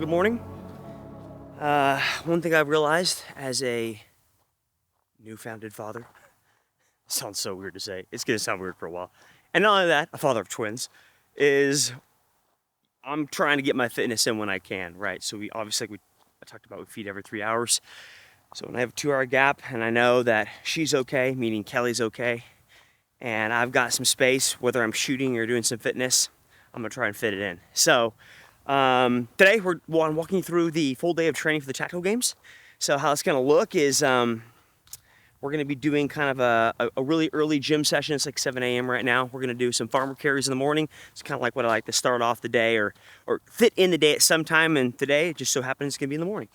good morning. One thing I've realized as a newfounded father, sounds so weird to say, it's gonna sound weird for a while, and not only that, a father of twins, is I'm trying to get my fitness in when I can, right? So we obviously, like I talked about, we feed every 3 hours. So when I have a 2-hour gap and I know that she's okay, meaning Kelly's okay, and I've got some space, whether I'm shooting or doing some fitness, I'm gonna try and fit it in. So today I'm walking through the full day of training for the tactical games. So how it's gonna look is we're gonna be doing kind of a really early gym session. It's like 7 a.m. right now. We're gonna do some farmer carries in the morning. It's kind of like what I like to start off the day or fit in the day at some time, and today it just so happens it's gonna be in the morning.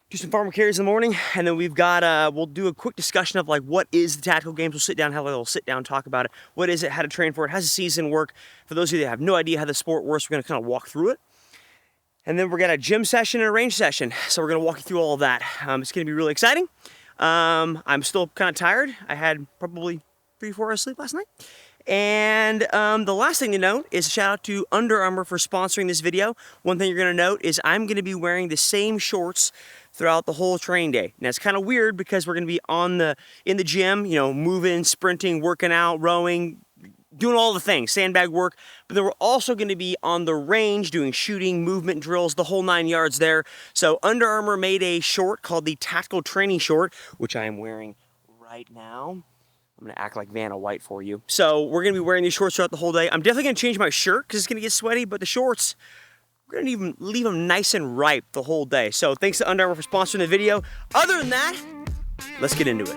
Do some farmer carries in the morning, and then we've got, we'll do a quick discussion of like what is the tactical games. We'll sit down, have a little sit down, talk about it. What is it, how to train for it, how's the season work? For those of you that have no idea how the sport works, we're gonna kind of walk through it. And then we're gonna have a gym session and a range session. So we're gonna walk you through all of that. It's gonna be really exciting. I'm still kind of tired. I had probably 3-4 hours sleep last night. And the last thing to note is a shout out to Under Armour for sponsoring this video. One thing you're gonna note is I'm gonna be wearing the same shorts throughout the whole training day. Now it's kind of weird because we're gonna be in the gym, you know, moving, sprinting, working out, rowing, doing all the things, sandbag work, but then we're also gonna be on the range doing shooting, movement drills, the whole 9 yards there. So Under Armour made a short called the Tactical Training Short, which I am wearing right now. I'm gonna act like Vanna White for you. So we're gonna be wearing these shorts throughout the whole day. I'm definitely gonna change my shirt because it's gonna get sweaty, but the shorts, we're gonna even leave them nice and ripe the whole day. So thanks to Under Armour for sponsoring the video. Other than that, let's get into it.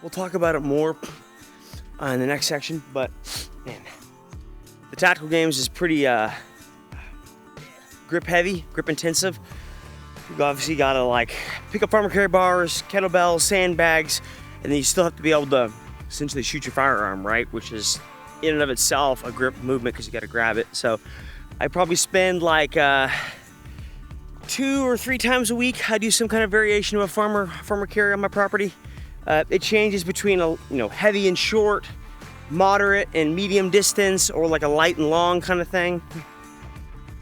We'll talk about it more in the next section, but man, the tactical games is pretty grip heavy, grip intensive. You've obviously got to like pick up farmer carry bars, kettlebells, sandbags, and then you still have to be able to essentially shoot your firearm, right? Which is in and of itself a grip movement because you got to grab it. So I probably spend like 2 or 3 times a week. I do some kind of variation of a farmer carry on my property. It changes between a heavy and short, moderate and medium distance, or like a light and long kind of thing.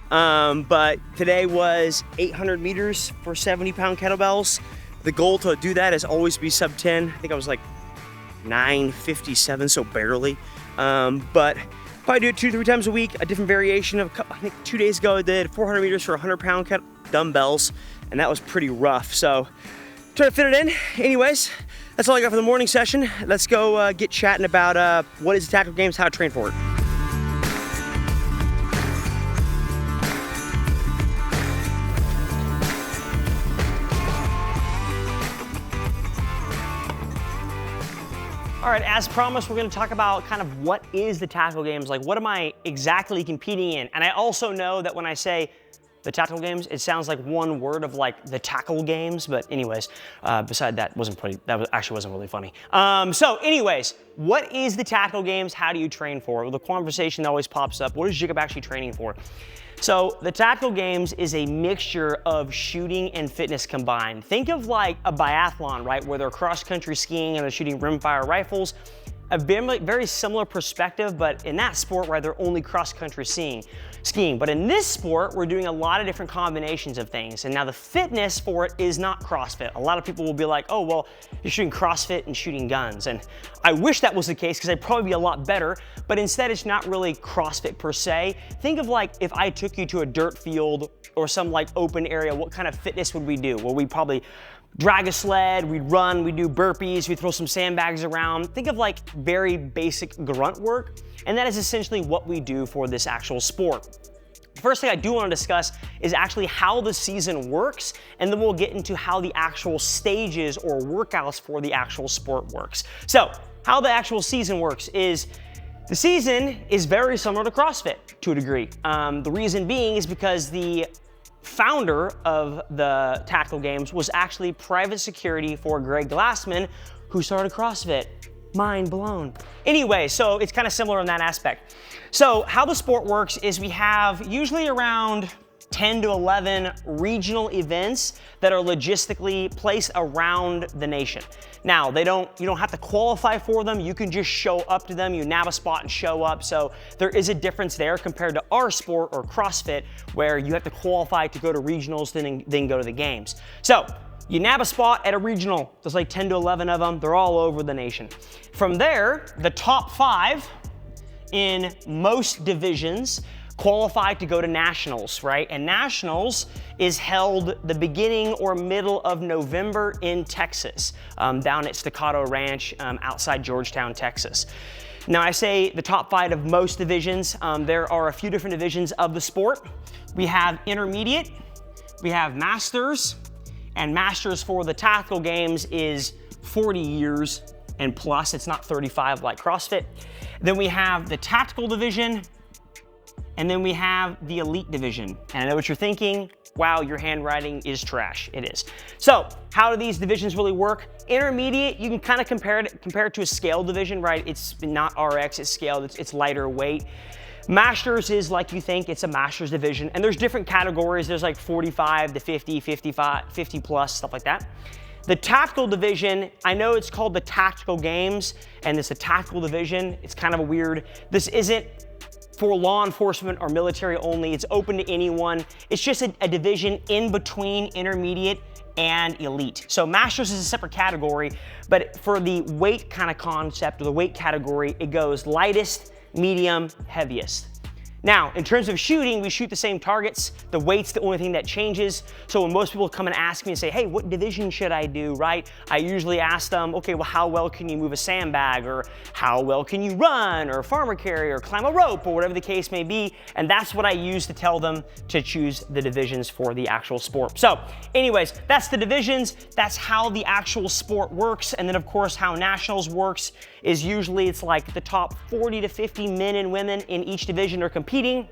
But today was 800 meters for 70-pound kettlebells. The goal to do that is always be sub 10. I think I was like 9:57, so barely. But probably do it 2-3 times a week. A different variation of, I think 2 days ago I did 400 meters for 100-pound dumbbells, and that was pretty rough. So try to fit it in. Anyways, that's all I got for the morning session. Let's go get chatting about what is the tactical games, how to train for it. All right, as promised, we're gonna talk about kind of what is the tactical games, like what am I exactly competing in? And I also know that when I say the tactical games, it sounds like one word of like the tackle games, but anyways, beside that actually wasn't really funny. So anyways, what is the tactical games? How do you train for it? Well, the conversation that always pops up, what is Jacob actually training for? So the tactical games is a mixture of shooting and fitness combined. Think of like a biathlon, right? Where they're cross-country skiing and they're shooting rimfire rifles. A very similar perspective, but in that sport, right, they're only cross-country skiing. But in this sport, we're doing a lot of different combinations of things. And now the fitness for it is not CrossFit. A lot of people will be like, oh, well, you're shooting CrossFit and shooting guns. And I wish that was the case because I'd probably be a lot better, but instead it's not really CrossFit per se. Think of like if I took you to a dirt field or some like open area, what kind of fitness would we do? Well, we'd probably drag a sled, we'd run, we'd do burpees, we'd throw some sandbags around. Think of like very basic grunt work, and that is essentially what we do for this actual sport. The first thing I do want to discuss is actually how the season works, and then we'll get into how the actual stages or workouts for the actual sport works. So, how the actual season works is the season is very similar to CrossFit to a degree. The reason being is because the founder of the Tactical Games was actually private security for Greg Glassman, who started CrossFit. Mind blown. Anyway, so it's kind of similar in that aspect. So how the sport works is we have usually around 10 to 11 regional events that are logistically placed around the nation. Now, you don't have to qualify for them. You can just show up to them. You nab a spot and show up. So there is a difference there compared to our sport or CrossFit, where you have to qualify to go to regionals, then go to the games. So you nab a spot at a regional. There's like 10 to 11 of them. They're all over the nation. From there, the top 5 in most divisions qualify to go to nationals, right? And nationals is held the beginning or middle of November in Texas, down at Staccato Ranch outside Georgetown, Texas. Now, I say the top 5 of most divisions. There are a few different divisions of the sport. We have intermediate, we have masters, and masters for the Tactical Games is 40 years and plus. It's not 35 like CrossFit. Then we have the tactical division, and then we have the elite division. And I know what you're thinking, wow, your handwriting is trash. It is. So how do these divisions really work? Intermediate, you can kind of compare it to a scale division, right? It's not RX, it's scaled, it's lighter weight. Masters is like you think, it's a masters division. And there's different categories. There's like 45 to 50, 55, 50 plus, stuff like that. The tactical division, I know it's called the Tactical Games, and it's a tactical division. It's kind of a weird, this isn't for law enforcement or military only. It's open to anyone. It's just a division in between intermediate and elite. So masters is a separate category, but for the weight kind of concept or the weight category, it goes lightest, medium, heaviest. Now, in terms of shooting, we shoot the same targets. The weight's the only thing that changes. So when most people come and ask me and say, hey, what division should I do, right? I usually ask them, okay, well, how well can you move a sandbag? Or how well can you run? Or farmer carry? Or climb a rope? Or whatever the case may be. And that's what I use to tell them to choose the divisions for the actual sport. So anyways, that's the divisions. That's how the actual sport works. And then, of course, how nationals works is usually it's like the top 40 to 50 men and women in each division are competing,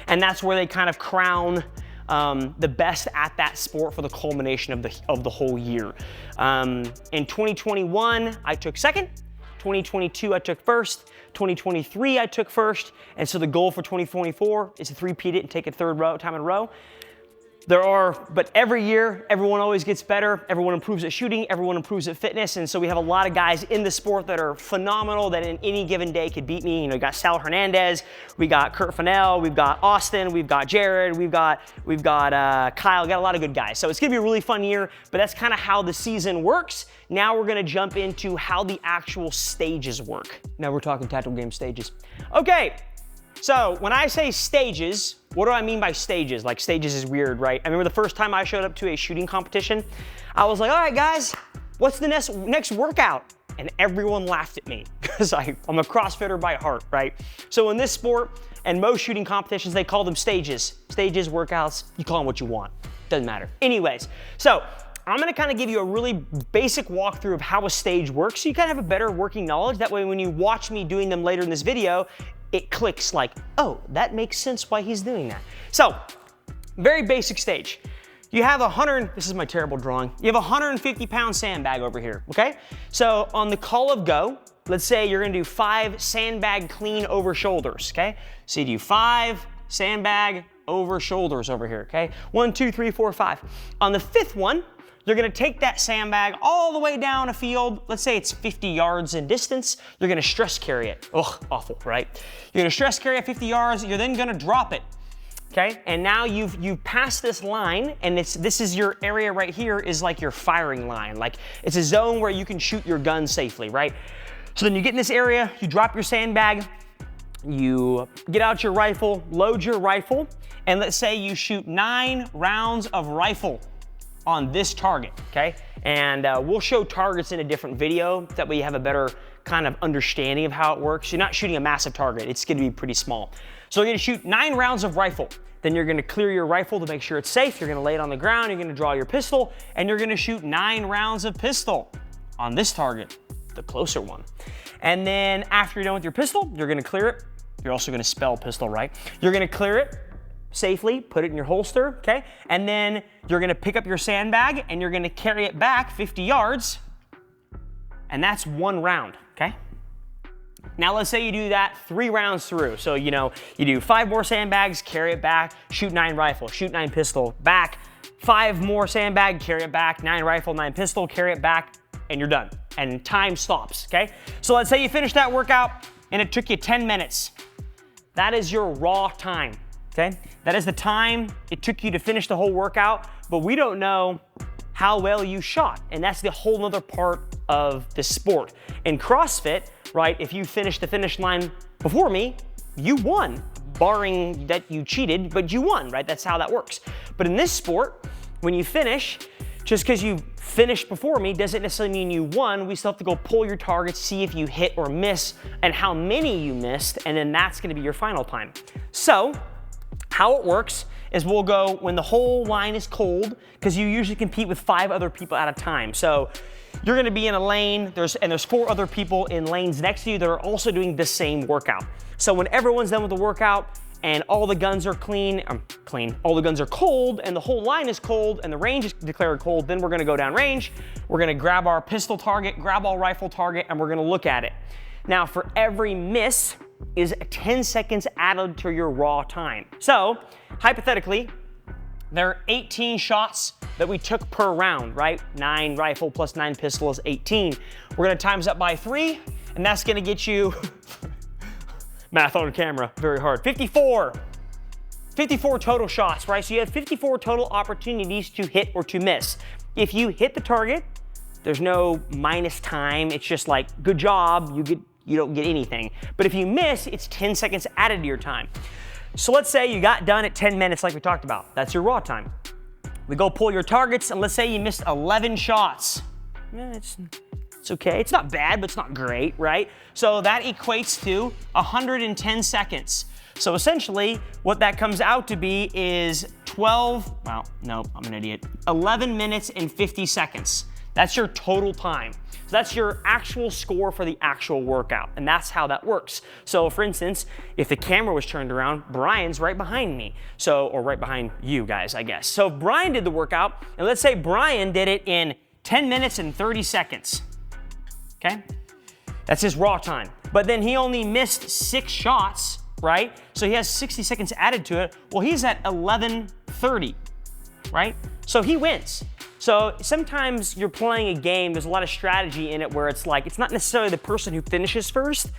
and that's where they kind of crown the best at that sport for the culmination of the whole year. In 2021, I took second. 2022, I took first. 2023, I took first. And so the goal for 2024 is to three-peat it and take it third time in a row. But every year, everyone always gets better. Everyone improves at shooting. Everyone improves at fitness. And so we have a lot of guys in the sport that are phenomenal that in any given day could beat me. You know, we got Sal Hernandez, we got Kurt Fennell, we've got Austin, we've got Jared, we've got Kyle. We got a lot of good guys. So it's gonna be a really fun year, but that's kind of how the season works. Now we're gonna jump into how the actual stages work. Now we're talking Tactical Game stages. Okay. So when I say stages, what do I mean by stages? Like stages is weird, right? I remember the first time I showed up to a shooting competition, I was like, all right guys, what's the next workout? And everyone laughed at me because I'm a CrossFitter by heart, right? So in this sport and most shooting competitions, they call them stages. Stages, workouts, you call them what you want. Doesn't matter. Anyways, so I'm gonna kind of give you a really basic walkthrough of how a stage works so you kind of have a better working knowledge. That way when you watch me doing them later in this video, it clicks like, oh, that makes sense why he's doing that. So, very basic stage. You have this is my terrible drawing. You have a 150-pound sandbag over here, okay? So on the call of go, let's say you're gonna do 5 sandbag clean over shoulders, okay? So you do 5 sandbag over shoulders over here, okay? 1, 2, 3, 4, 5. On the 5th one, you're gonna take that sandbag all the way down a field. Let's say it's 50 yards in distance. You're gonna stress carry it. Ugh, awful, right? You're gonna stress carry at 50 yards. You're then gonna drop it, okay? And now you've passed this line, and this is your area right here is like your firing line. Like it's a zone where you can shoot your gun safely, right? So then you get in this area, you drop your sandbag, you get out your rifle, load your rifle, and let's say you shoot 9 rounds of rifle on this target, okay? And we'll show targets in a different video, that way you have a better kind of understanding of how it works. You're not shooting a massive target, it's gonna be pretty small. So you're gonna shoot 9 rounds of rifle. Then you're gonna clear your rifle to make sure it's safe. You're gonna lay it on the ground, you're gonna draw your pistol, and you're gonna shoot 9 rounds of pistol on this target. the closer one. And then after you're done with your pistol, you're gonna clear it. You're also gonna spell pistol right. You're gonna clear it safely, put it in your holster, okay? And then you're gonna pick up your sandbag and you're gonna carry it back 50 yards, and that's 1 round, okay? Now let's say you do that 3 rounds through. So, you know, you do 5 more sandbags, carry it back, shoot 9 rifle, shoot 9 pistol, back, 5 more sandbag, carry it back, 9 rifle, 9 pistol, carry it back, and you're done. And time stops, okay? So let's say you finish that workout and it took you 10 minutes. That is your raw time, okay? That is the time it took you to finish the whole workout, but we don't know how well you shot. And that's the whole other part of the sport. In CrossFit, right, if you finish the finish line before me, you won, barring that you cheated, but you won, right? That's how that works. But in this sport, when you finish, just because you finished before me doesn't necessarily mean you won. We still have to go pull your targets, see if you hit or miss, and how many you missed, and then that's gonna be your final time. So, how it works is we'll go when the whole line is cold, because you usually compete with 5 other people at a time. So you're gonna be in a lane, there's 4 other people in lanes next to you that are also doing the same workout. So when everyone's done with the workout and all the guns are all the guns are cold and the whole line is cold and the range is declared cold, then we're gonna go down range, we're gonna grab our pistol target, grab our rifle target, and we're gonna look at it. Now for every miss is 10 seconds added to your raw time. So hypothetically, there are 18 shots that we took per round, right? 9 rifle plus 9 pistol is 18. We're gonna times up by 3, and that's gonna get you, math on camera, very hard, 54 total shots, right? So you have 54 total opportunities to hit or to miss. If you hit the target, there's no minus time, it's just like, good job, you don't get anything. But if you miss, it's 10 seconds added to your time. So let's say you got done at 10 minutes like we talked about. That's your raw time. We go pull your targets, and let's say you missed 11 shots. It's okay. It's not bad, but it's not great, right? So that equates to 110 seconds. So essentially, what that comes out to be is 11 minutes and 50 seconds. That's your total time. So that's your actual score for the actual workout, and that's how that works. So for instance, if the camera was turned around, Brian's right behind me. So, or right behind you guys, I guess. So if Brian did the workout, and let's say Brian did it in 10 minutes and 30 seconds, okay? That's his raw time. But then he only missed 6 shots, right? So he has 60 seconds added to it. Well, he's at 11:30, right? So he wins. So sometimes you're playing a game, there's a lot of strategy in it where it's like, it's not necessarily the person who finishes first,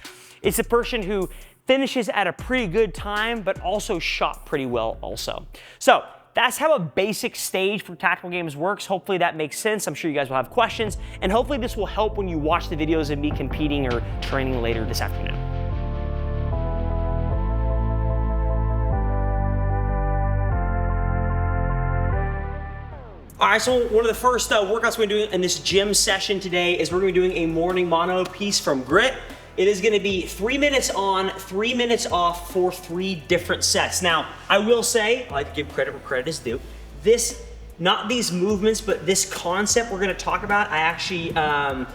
it's the person who finishes at a pretty good time, but also shot pretty well also. So that's how a basic stage for tactical games works. Hopefully that makes sense. I'm sure you guys will have questions, and hopefully this will help when you watch the videos of me competing or training later this afternoon. All right, so one of the first workouts we're doing in this gym session today is we're gonna be doing a morning mono piece from Grit. It is gonna be 3 minutes on, 3 minutes off for 3 different sets. Now, I will say, I like to give credit where credit is due. Not these movements, but this concept we're gonna talk about, I actually borrowed,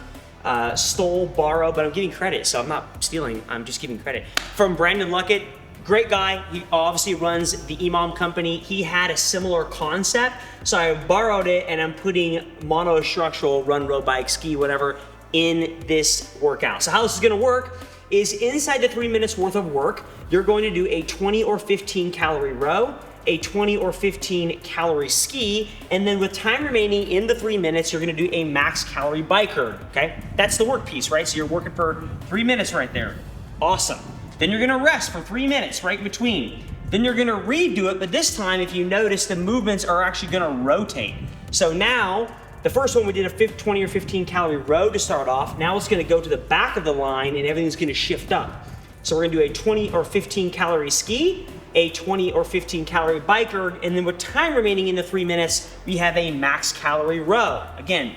but I'm giving credit, so I'm not stealing, I'm just giving credit. From Brandon Luckett. Great guy, he obviously runs the Imam company. He had a similar concept, so I borrowed it and I'm putting monostructural, run, road bike, ski, whatever, in this workout. So how this is gonna work is inside the 3 minutes worth of work, you're going to do a 20 or 15 calorie row, a 20 or 15 calorie ski, and then with time remaining in the 3 minutes, you're gonna do a max calorie bike erg, okay? That's the work piece, right? So you're working for 3 minutes right there. Awesome. Then you're gonna rest for 3 minutes right in between. Then you're gonna redo it, but this time, if you notice, the movements are actually gonna rotate. So now, the first one we did a 20 or 15 calorie row to start off. Now it's gonna go to the back of the line and everything's gonna shift up. So we're gonna do a 20 or 15 calorie ski, a 20 or 15 calorie bike erg, and then with time remaining in the 3 minutes, we have a max calorie row. Again,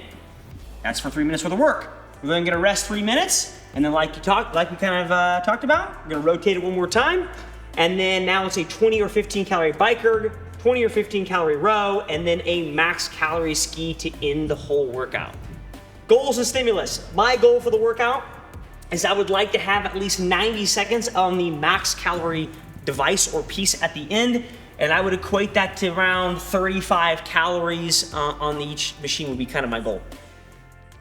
that's for 3 minutes worth of work. We're then gonna rest 3 minutes, and then like we talked about, we're gonna rotate it one more time. And then now it's a 20 or 15 calorie bike erg, 20 or 15 calorie row, and then a max calorie ski to end the whole workout. Goals and stimulus. My goal for the workout is I would like to have at least 90 seconds on the max calorie device or piece at the end, and I would equate that to around 35 calories on each machine would be kind of my goal.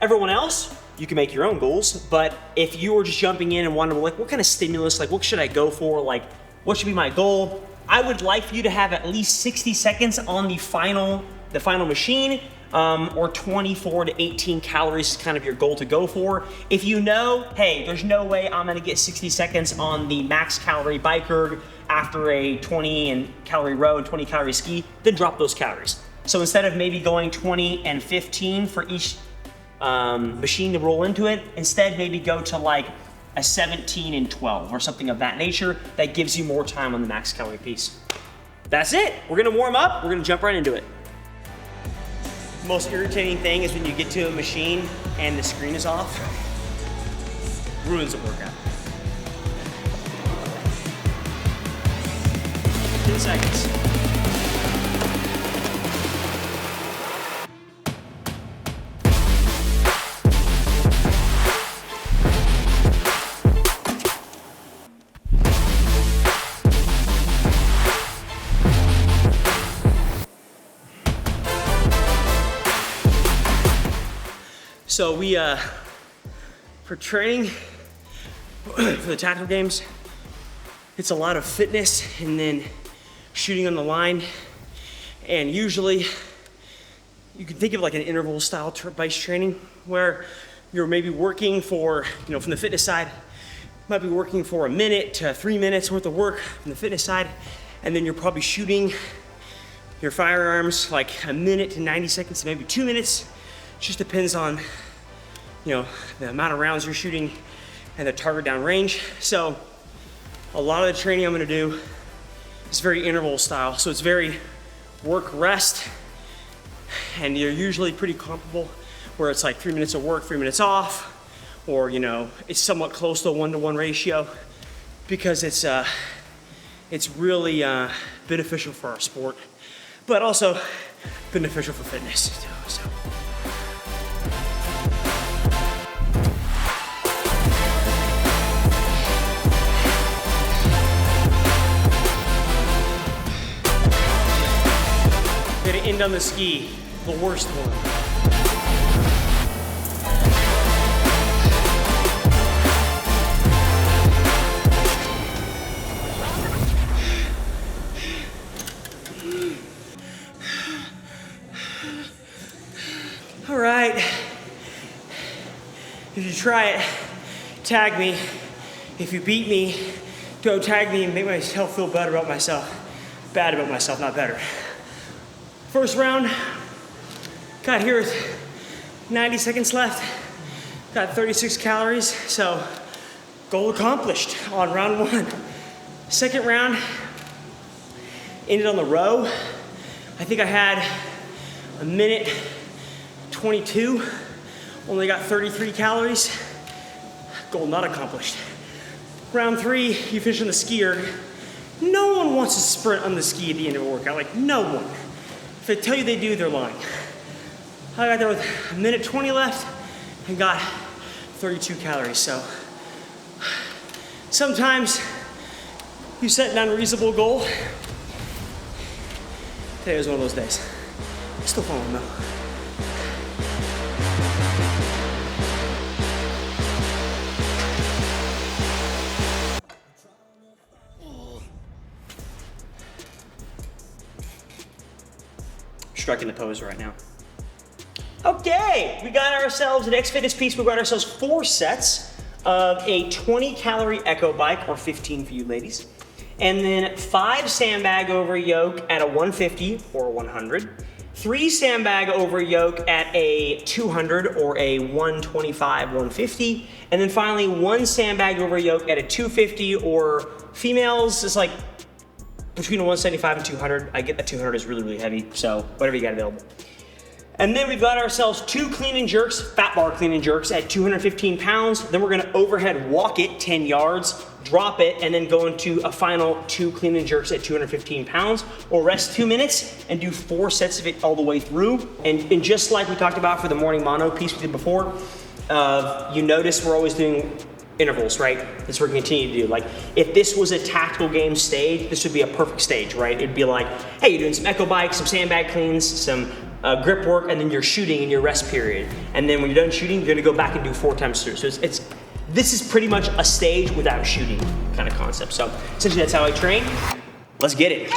Everyone else, you can make your own goals, but if you were just jumping in and wondering like, what kind of stimulus, like what should I go for, like what should be my goal, I would like for you to have at least 60 seconds on the final machine, or 24 to 18 calories is kind of your goal to go for. If you know, hey, there's no way I'm gonna get 60 seconds on the max calorie bike erg after a 20 calorie row and 20 calorie ski, then drop those calories. So instead of maybe going 20 and 15 for each machine to roll into it, instead maybe go to like a 17 and 12 or something of that nature that gives you more time on the max calorie piece. That's it. We're gonna warm up, we're gonna jump right into it. The most irritating thing is when you get to a machine and the screen is off. Ruins the workout. 10 seconds. So we, for training, for the tactical games, it's a lot of fitness and then shooting on the line. And usually, you can think of like an interval style bike training where you're maybe working for, from the fitness side, might be working for a minute to 3 minutes worth of work from the fitness side, and then you're probably shooting your firearms like a minute to 90 seconds to maybe 2 minutes. Just depends on the amount of rounds you're shooting and the target down range. So a lot of the training I'm gonna do is very interval style. So it's very work, rest, and you're usually pretty comparable where it's like 3 minutes of work, 3 minutes off, or it's somewhat close to a 1-to-1 ratio because it's really beneficial for our sport, but also beneficial for fitness too, so. Gonna end on the ski, the worst one. All right, if you try it, tag me. If you beat me, go tag me and make myself feel better about myself. Bad about myself, not better. First round, got here with 90 seconds left, got 36 calories, so goal accomplished on round 1. Second round, ended on the row. I think I had a minute 22, only got 33 calories, goal not accomplished. Round 3, you finish on the skier. No one wants to sprint on the ski at the end of a workout, like no one. If they tell you they do, they're lying. I got there with a minute 20 left and got 32 calories. So sometimes you set an unreasonable goal. Today was one of those days. I'm still following though. Striking the pose right now. Okay, we got ourselves an X Fitness piece. We got ourselves 4 sets of a 20 calorie echo bike, or 15 for you ladies, and then 5 sandbag over yoke at a 150 or 100, 3 sandbag over yoke at a 200 or a 125, 150, and then finally 1 sandbag over yoke at a 250, or females, it's like between a 175 and 200. I get that 200 is really, really heavy, so whatever you got available. And then we've got ourselves 2 clean and jerks, fat bar clean and jerks at 215 pounds. Then we're gonna overhead walk it 10 yards, drop it, and then go into a final 2 clean and jerks at 215 pounds, or rest 2 minutes and do 4 sets of it all the way through. And just like we talked about for the morning mono piece we did before, you notice we're always doing intervals, right? That's what we're gonna continue to do. Like, if this was a tactical game stage, this would be a perfect stage, right? It'd be like, hey, you're doing some echo bikes, some sandbag cleans, some grip work, and then you're shooting in your rest period. And then when you're done shooting, you're gonna go back and do 4 times through. So this is pretty much a stage without shooting kind of concept. So essentially that's how I train. Let's get it.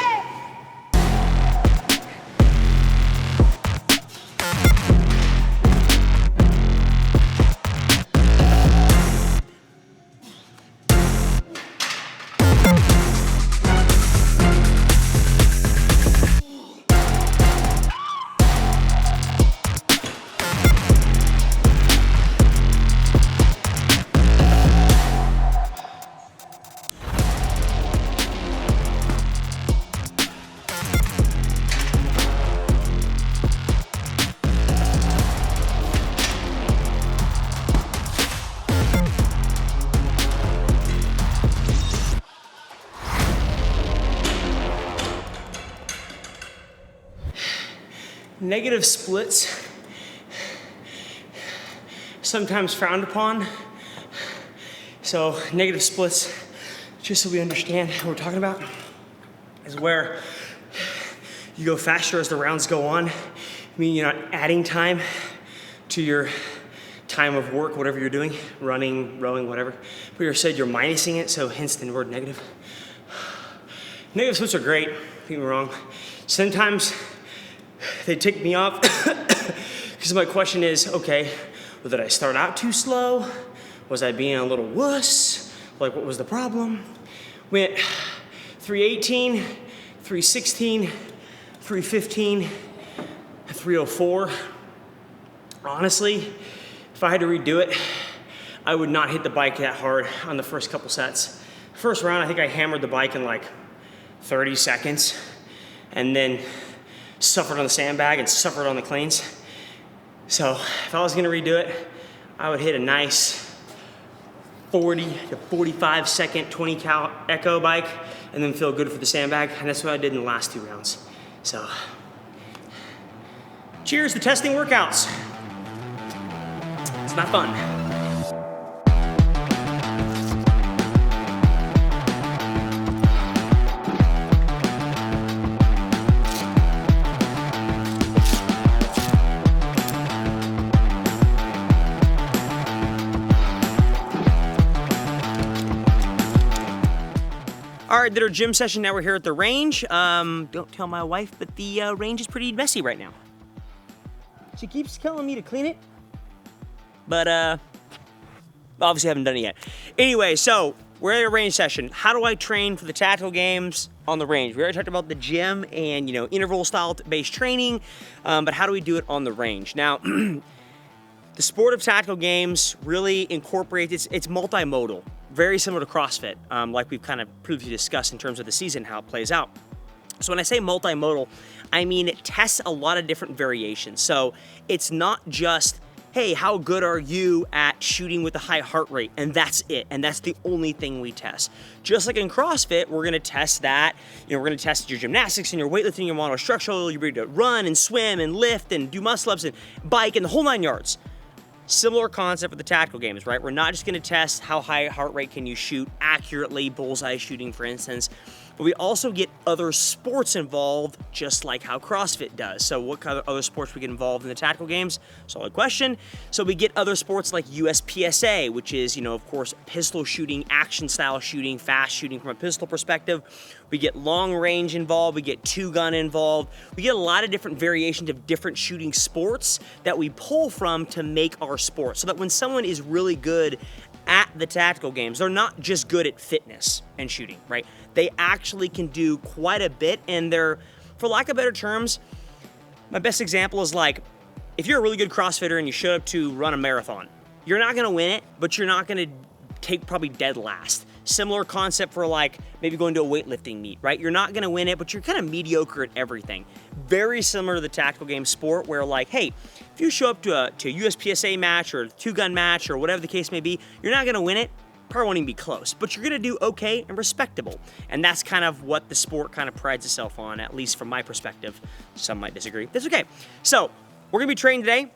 Negative splits, sometimes frowned upon. So negative splits, just so we understand what we're talking about, is where you go faster as the rounds go on, meaning you're not adding time to your time of work, whatever you're doing, running, rowing, whatever. But instead you're minusing it, so hence the word negative. Negative splits are great, don't get me wrong. Sometimes they tick me off because my question is, okay, well, did I start out too slow? Was I being a little wuss? Like, what was the problem? Went 318, 316, 315, 304. Honestly, if I had to redo it, I would not hit the bike that hard on the first couple sets. First round, I think I hammered the bike in like 30 seconds, and then suffered on the sandbag and suffered on the cleans. So if I was gonna redo it, I would hit a nice 40 to 45 second 20 cal echo bike and then feel good for the sandbag. And that's what I did in the last 2 rounds. So cheers to testing workouts. It's not fun. All right, did our gym session. Now we're here at the range. Don't tell my wife, but the range is pretty messy right now. She keeps telling me to clean it, but obviously haven't done it yet. Anyway, so we're at a range session. How do I train for the tactical games on the range? We already talked about the gym and, you know, interval style based training, but how do we do it on the range? Now, the sport of tactical games really incorporates, it's multimodal. Very similar to CrossFit, like we've kind of previously discussed in terms of the season, how it plays out. So when I say multimodal, I mean it tests a lot of different variations. So it's not just, hey, how good are you at shooting with a high heart rate? And that's it, and that's the only thing we test. Just like in CrossFit, we're gonna test that. You know, we're gonna test your gymnastics and your weightlifting, your monostructural, your ability to run and swim and lift and do muscle ups and bike and the whole 9 yards. Similar concept with the tactical games, right? We're not just gonna test how high heart rate can you shoot accurately, bullseye shooting, for instance, but we also get other sports involved, just like how CrossFit does. So what kind of other sports we get involved in the tactical games? Solid question. So we get other sports like USPSA, which is, you know, of course, pistol shooting, action style shooting, fast shooting from a pistol perspective. We get long range involved, we get 2-gun involved. We get a lot of different variations of different shooting sports that we pull from to make our sport. So that when someone is really good at the tactical games, they're not just good at fitness and shooting, right? They actually can do quite a bit, and they're, for lack of better terms, my best example is like, if you're a really good CrossFitter and you showed up to run a marathon, you're not gonna win it, but you're not gonna take probably dead last. Similar concept for like maybe going to a weightlifting meet, right? You're not gonna win it, but you're kind of mediocre at everything. Very similar to the tactical game sport where like, hey, if you show up to a USPSA match or a 2-gun match or whatever the case may be, you're not gonna win it, probably won't even be close, but you're gonna do okay and respectable. And that's kind of what the sport kind of prides itself on, at least from my perspective. Some might disagree. That's okay. So we're gonna be training today.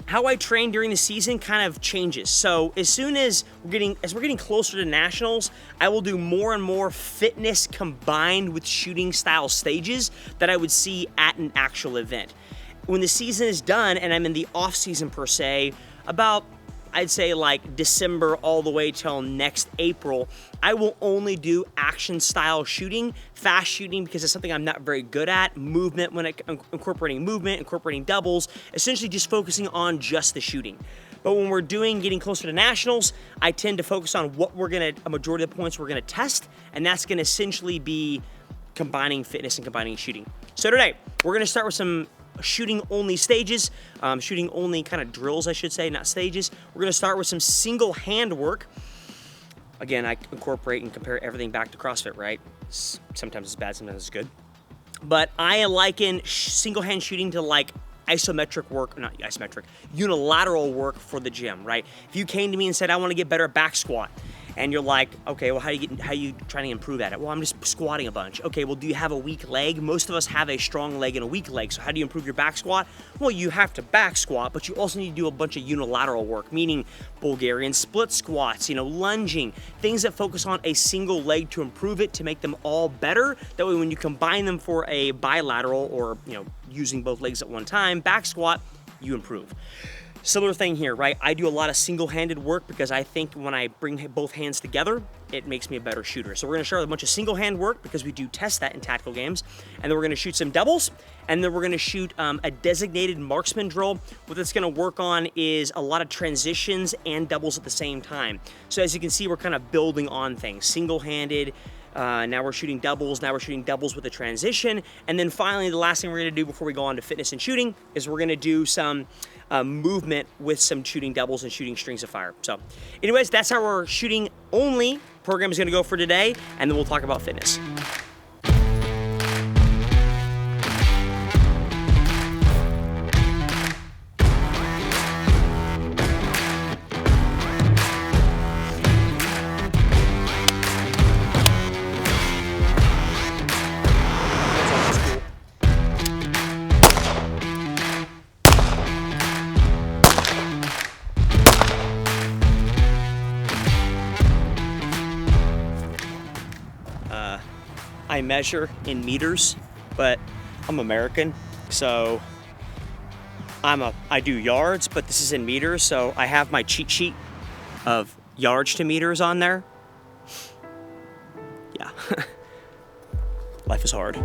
How I train during the season kind of changes. So as we're getting closer to nationals, I will do more and more fitness combined with shooting style stages that I would see at an actual event. When the season is done and I'm in the off season per se, about I'd say like December all the way till next April, I will only do action style shooting, fast shooting, because it's something I'm not very good at. Movement, incorporating movement, incorporating doubles, essentially just focusing on just the shooting. But when we're getting closer to nationals, I tend to focus on a majority of the points we're gonna test, and that's gonna essentially be combining fitness and combining shooting. So today, we're gonna start with some shooting only stages, shooting only kind of drills, I should say, not stages. We're gonna start with some single hand work. Again, I incorporate and compare everything back to CrossFit, right? Sometimes it's bad, sometimes it's good. But I liken single hand shooting to like unilateral work for the gym, right? If you came to me and said, I wanna get better at back squat, and you're like, okay, well, how are you trying to improve at it? Well, I'm just squatting a bunch. Okay, well, do you have a weak leg? Most of us have a strong leg and a weak leg, so how do you improve your back squat? Well, you have to back squat, but you also need to do a bunch of unilateral work, meaning Bulgarian split squats, lunging, things that focus on a single leg to improve it, to make them all better. That way, when you combine them for a bilateral or, using both legs at one time, back squat, you improve. Similar thing here, right? I do a lot of single-handed work because I think when I bring both hands together, it makes me a better shooter. So we're gonna start with a bunch of single-hand work because we do test that in tactical games. And then we're gonna shoot some doubles, and then we're gonna shoot a designated marksman drill. What that's gonna work on is a lot of transitions and doubles at the same time. So as you can see, we're kind of building on things. Single-handed, now we're shooting doubles, with a transition. And then finally, the last thing we're gonna do before we go on to fitness and shooting is we're gonna do some movement with some shooting doubles and shooting strings of fire. So anyways, that's how our shooting only program is gonna go for today, and then we'll talk about fitness. I measure in meters, but I'm American, so I do yards, but this is in meters, so I have my cheat sheet of yards to meters on there. Yeah, life is hard.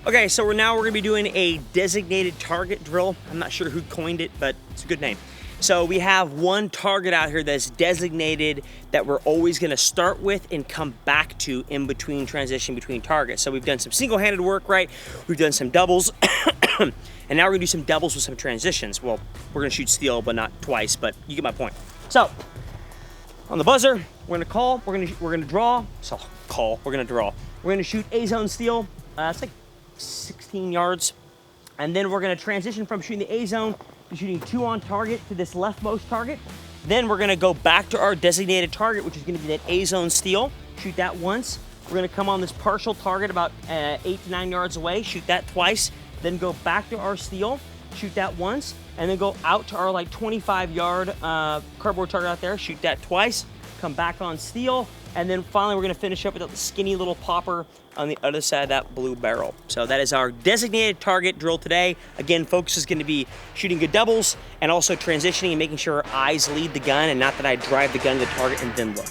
Okay, so we're gonna be doing a designated target drill. I'm not sure who coined it, but it's a good name. So we have one target out here that's designated that we're always gonna start with and come back to in between transition between targets. So we've done some single-handed work, right? We've done some doubles, and now we're gonna do some doubles with some transitions. Well, we're gonna shoot steel, but not twice, but you get my point. So, on the buzzer, we're gonna call, we're gonna draw, so call, we're gonna draw. We're gonna shoot A-zone steel, it's like 16 yards. And then we're gonna transition from shooting the A-zone to shooting 2 on target to this leftmost target. Then we're gonna go back to our designated target, which is gonna be that A-zone steel. Shoot that once. We're gonna come on this partial target about 8 to 9 yards away, shoot that twice. Then go back to our steel, shoot that once. And then go out to our like 25-yard cardboard target out there, shoot that twice. Come back on steel. And then finally, we're gonna finish up with the skinny little popper on the other side of that blue barrel. So that is our designated target drill today. Again, focus is gonna be shooting good doubles and also transitioning and making sure our eyes lead the gun and not that I drive the gun to the target and then look.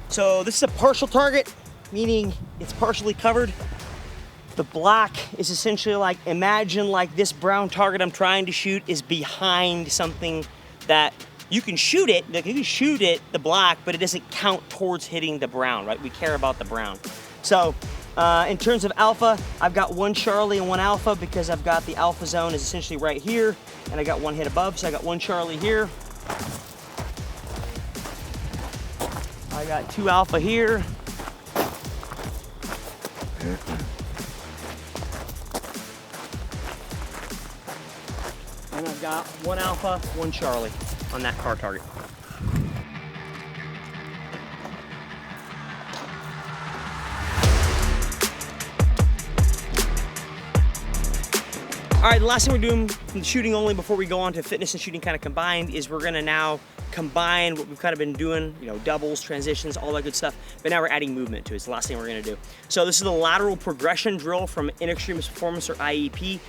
So this is a partial target, meaning it's partially covered. The black is essentially like, imagine like this brown target I'm trying to shoot is behind something that you can shoot it, like you can shoot it, the black, but it doesn't count towards hitting the brown, right? We care about the brown. So in terms of alpha, I've got one Charlie and one alpha because I've got the alpha zone is essentially right here, and I got one hit above, so I got one Charlie here. I got two alpha here. And I've got one alpha, one Charlie on that car target. All right, the last thing we're doing from the shooting only before we go on to fitness and shooting kind of combined is we're gonna now combine what we've kind of been doing, you know, doubles, transitions, all that good stuff, but now we're adding movement to it. It's the last thing we're gonna do. So this is the lateral progression drill from In Extremis Performance, or IEP.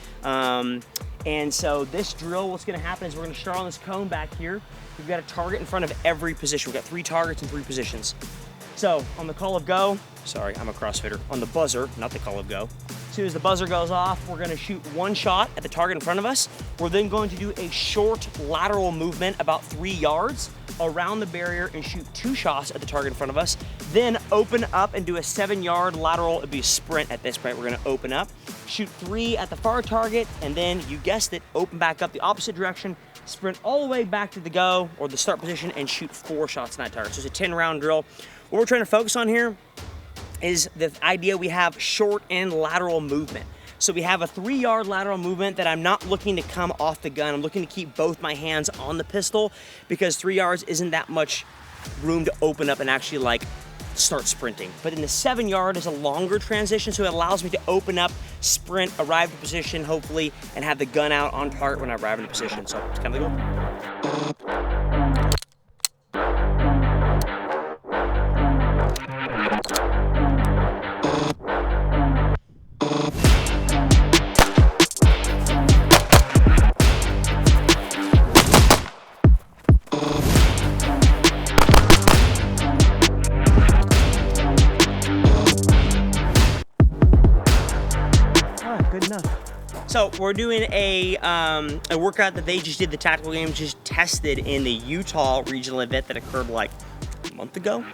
And so this drill, what's gonna happen is we're gonna start on this cone back here. We've got a target in front of every position. We've got 3 targets in 3 positions. So on the call of go, sorry, I'm a CrossFitter, on the buzzer, not the call of go. As soon as the buzzer goes off, we're gonna shoot one shot at the target in front of us. We're then going to do a short lateral movement about 3 yards around the barrier and shoot 2 shots at the target in front of us. Then open up and do a 7-yard lateral. It'd be a sprint at this point. We're gonna open up, shoot 3 at the far target, and then you guessed it, open back up the opposite direction, sprint all the way back to the go or the start position and shoot 4 shots on that target. So it's a 10-round drill. What we're trying to focus on here is the idea we have short and lateral movement. So we have a 3-yard lateral movement that I'm not looking to come off the gun. I'm looking to keep both my hands on the pistol because 3 yards isn't that much room to open up and actually like start sprinting. But in the 7-yard is a longer transition, so it allows me to open up, sprint, arrive to position, hopefully, and have the gun out on target when I arrive in the position. So it's kind of the goal. Good enough. So we're doing a workout that they just did, the tactical games just tested in the Utah regional event that occurred like a month ago.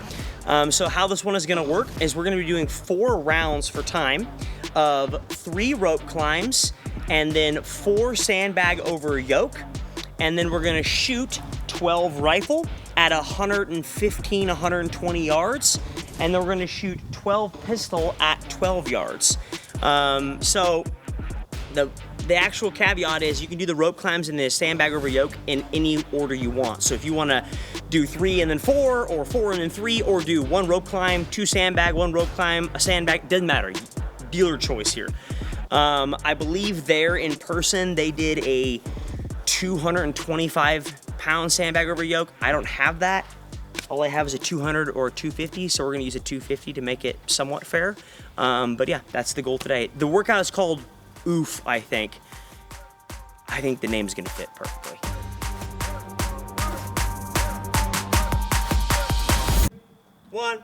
So how this one is gonna work is we're gonna be doing 4 rounds for time of 3 rope climbs and then 4 sandbag over yoke. And then we're gonna shoot 12 rifle at 115, 120 yards. And then we're gonna shoot 12 pistol at 12 yards. So the actual caveat is you can do the rope climbs and the sandbag over yoke in any order you want. So if you want to do 3 and then 4, or 4 and then 3, or do 1 rope climb, 2 sandbag, 1 rope climb, a sandbag, doesn't matter. Dealer choice here. I believe there in person they did a 225-pound sandbag over yoke. I don't have that. All I have is a 200 or a 250, so we're gonna use a 250 to make it somewhat fair. But yeah, that's the goal today. The workout is called Oof, I think. I think the name's gonna fit perfectly. One.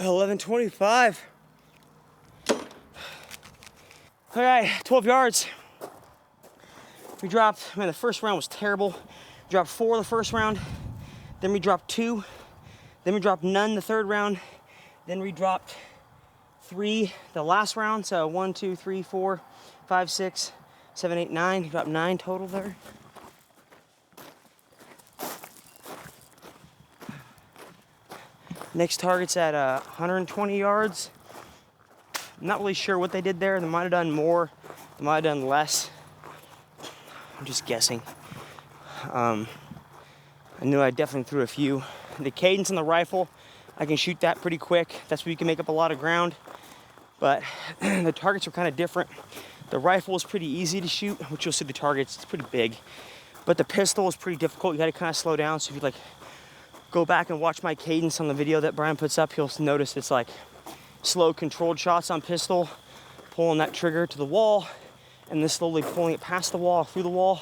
11:25. All right, 12 yards. We dropped, man, the first round was terrible. We dropped 4 the first round, then we dropped 2, then we dropped none the third round, then we dropped 3 the last round. So 1, 2, 3, 4, 5, 6, 7, 8, 9. We dropped 9 total there. Next target's at 120 yards. I'm not really sure what they did there. They might have done more, they might have done less. I'm just guessing. I knew I definitely threw a few. The cadence on the rifle, I can shoot that pretty quick. That's where you can make up a lot of ground. But the targets are kind of different. The rifle is pretty easy to shoot, which you'll see the targets, it's pretty big. But the pistol is pretty difficult. You gotta kind of slow down. So if you like go back and watch my cadence on the video that Brian puts up, you'll notice it's like slow controlled shots on pistol, pulling that trigger to the wall, and then slowly pulling it past the wall, through the wall.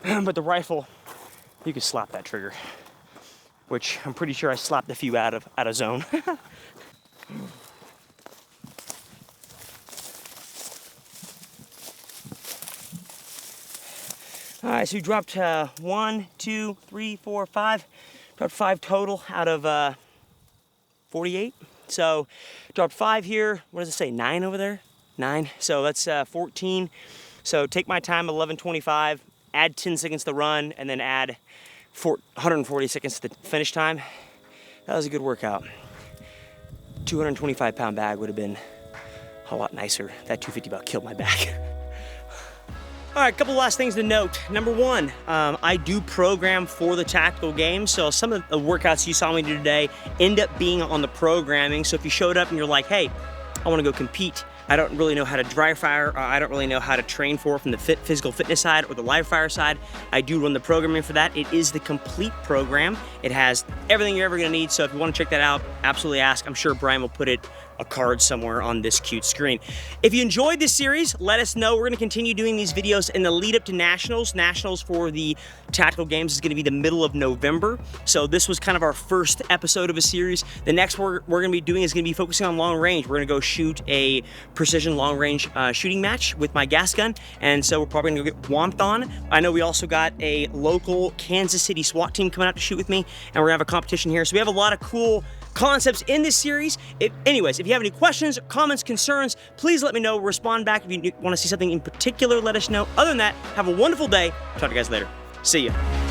But the rifle, you can slap that trigger, which I'm pretty sure I slapped a few out of zone. All right, so we dropped 1, 2, 3, 4, 5. Dropped 5 total out of 48. So dropped 5 here. What does it say? 9 over there? 9. So that's 14. So take my time, 11:25. Add 10 seconds to the run, and then add 140 seconds to the finish time. That was a good workout. 225-pound bag would have been a lot nicer. That 250 about killed my back. All right, a couple last things to note. Number 1, I do program for the tactical games, so some of the workouts you saw me do today end up being on the programming. So if you showed up and you're like, hey, I wanna go compete, I don't really know how to dry fire, or I don't really know how to train for from the physical fitness side or the live fire side, I do run the programming for that. It is the complete program. It has everything you're ever gonna need, so if you wanna check that out, absolutely ask. I'm sure Brian will put a card somewhere on this cute screen. If you enjoyed this series, let us know. We're gonna continue doing these videos in the lead up to Nationals. Nationals for the tactical games is gonna be the middle of November. So this was kind of our first episode of a series. The next we're gonna be doing is gonna be focusing on long range. We're gonna go shoot a precision long range shooting match with my gas gun. And so we're probably gonna go get whomped on. I know we also got a local Kansas City SWAT team coming out to shoot with me, and we're gonna have a competition here. So we have a lot of cool concepts in this series. Anyways, if you have any questions, comments, concerns, please let me know. Respond back. If you want to see something in particular, let us know. Other than that, have a wonderful day. Talk to you guys later. See ya.